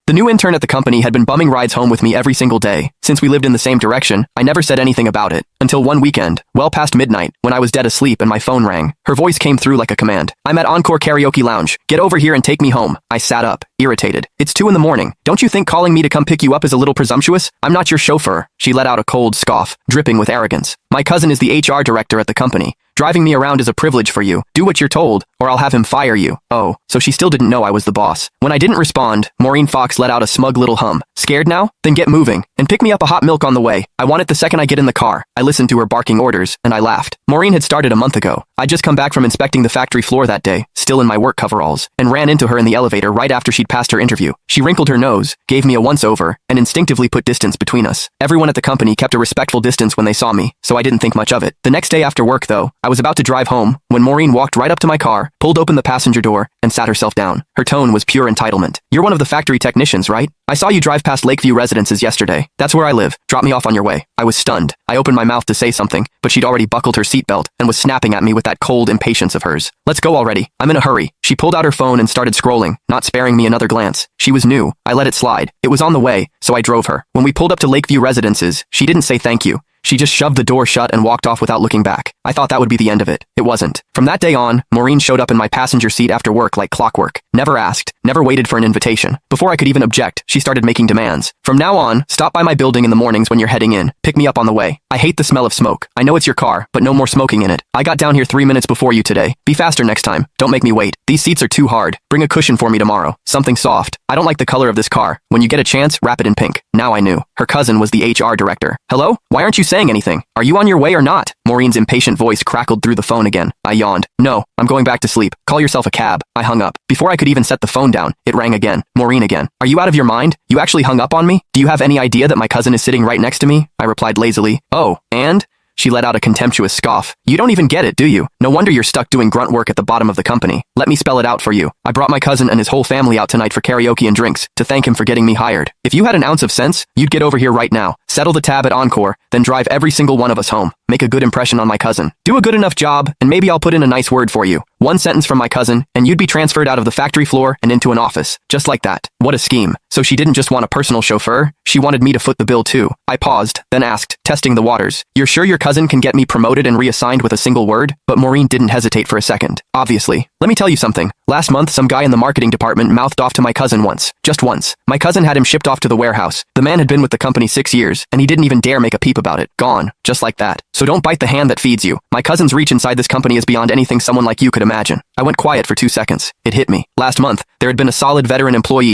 The new intern at the company had been bumming rides home with me every single day. Since we lived in the same direction, I never said anything about it. Until one weekend, well past midnight, when I was dead asleep and my phone rang. Her voice came through like a command. "I'm at Encore Karaoke Lounge. Get over here and take me home." I sat up, irritated. "It's 2 in the morning. Don't you think calling me to come pick you up is a little presumptuous? I'm not your chauffeur." She let out a cold scoff, dripping with arrogance. "My cousin is the HR director at the company. Driving me around is a privilege for you. Do what you're told, or I'll have him fire you." Oh, so she still didn't know I was the boss. When I didn't respond, Maureen Fox let out a smug little hum. "Scared now? Then get moving, and pick me up a hot milk on the way. I want it the second I get in the car." I listened to her barking orders, and I laughed. Maureen had started a month ago. I'd just come back from inspecting the factory floor that day, still in my work coveralls, and ran into her in the elevator right after she'd passed her interview. She wrinkled her nose, gave me a once-over, and instinctively put distance between us. Everyone at the company kept a respectful distance when they saw me, so I didn't think much of it. The next day after work, though, I was about to drive home when Maureen walked right up to my car, pulled open the passenger door, and sat herself down. Her tone was pure entitlement. "You're one of the factory technicians, right? I saw you drive past Lakeview Residences yesterday. That's where I live. Drop me off on your way." I was stunned. I opened my mouth to say something, but she'd already buckled her seatbelt and was snapping at me with that cold impatience of hers. "Let's go already. I'm in a hurry." She pulled out her phone and started scrolling, not sparing me another glance. She was new. I let it slide. It was on the way, so I drove her. When we pulled up to Lakeview Residences, she didn't say thank you. She just shoved the door shut and walked off without looking back. I thought that would be the end of it. It wasn't. From that day on, Maureen showed up in my passenger seat after work like clockwork. Never asked, never waited for an invitation. Before I could even object, she started making demands. "From now on, stop by my building in the mornings when you're heading in. Pick me up on the way. I hate the smell of smoke. I know it's your car, but no more smoking in it. I got down here 3 minutes before you today. Be faster next time. Don't make me wait. These seats are too hard. Bring a cushion for me tomorrow. Something soft. I don't like the color of this car. When you get a chance, wrap it in pink." Now I knew. Her cousin was the HR director. "Hello? Why aren't you saying anything? Are you on your way or not?" Maureen's impatient voice crackled through the phone again. I yawned. "No, I'm going back to sleep. Call yourself a cab." I hung up. Before I could even set the phone down, it rang again. Maureen again. "Are you out of your mind? You actually hung up on me? Do you have any idea that my cousin is sitting right next to me?" I replied lazily. "Oh, and?" She let out a contemptuous scoff. "You don't even get it, do you? No wonder you're stuck doing grunt work at the bottom of the company. Let me spell it out for you. I brought my cousin and his whole family out tonight for karaoke and drinks, to thank him for getting me hired. If you had an ounce of sense, you'd get over here right now, settle the tab at Encore, then drive every single one of us home. Make a good impression on my cousin. Do a good enough job, and maybe I'll put in a nice word for you. One sentence from my cousin, and you'd be transferred out of the factory floor and into an office. Just like that. What a scheme. So she didn't just want a personal chauffeur, she wanted me to foot the bill too." I paused, then asked, testing the waters, "You're sure your cousin can get me promoted and reassigned with a single word?" But Maureen didn't hesitate for a second. "Obviously. Let me tell you something. Last month, some guy in the marketing department mouthed off to my cousin once. Just once. My cousin had him shipped off to the warehouse. The man had been with the company 6 years, and he didn't even dare make a peep about it. Gone. Just like that. So don't bite the hand that feeds you. My cousin's reach inside this company is beyond anything someone like you could imagine." I went quiet for 2 seconds. It hit me. Last month, there had been a solid veteran employee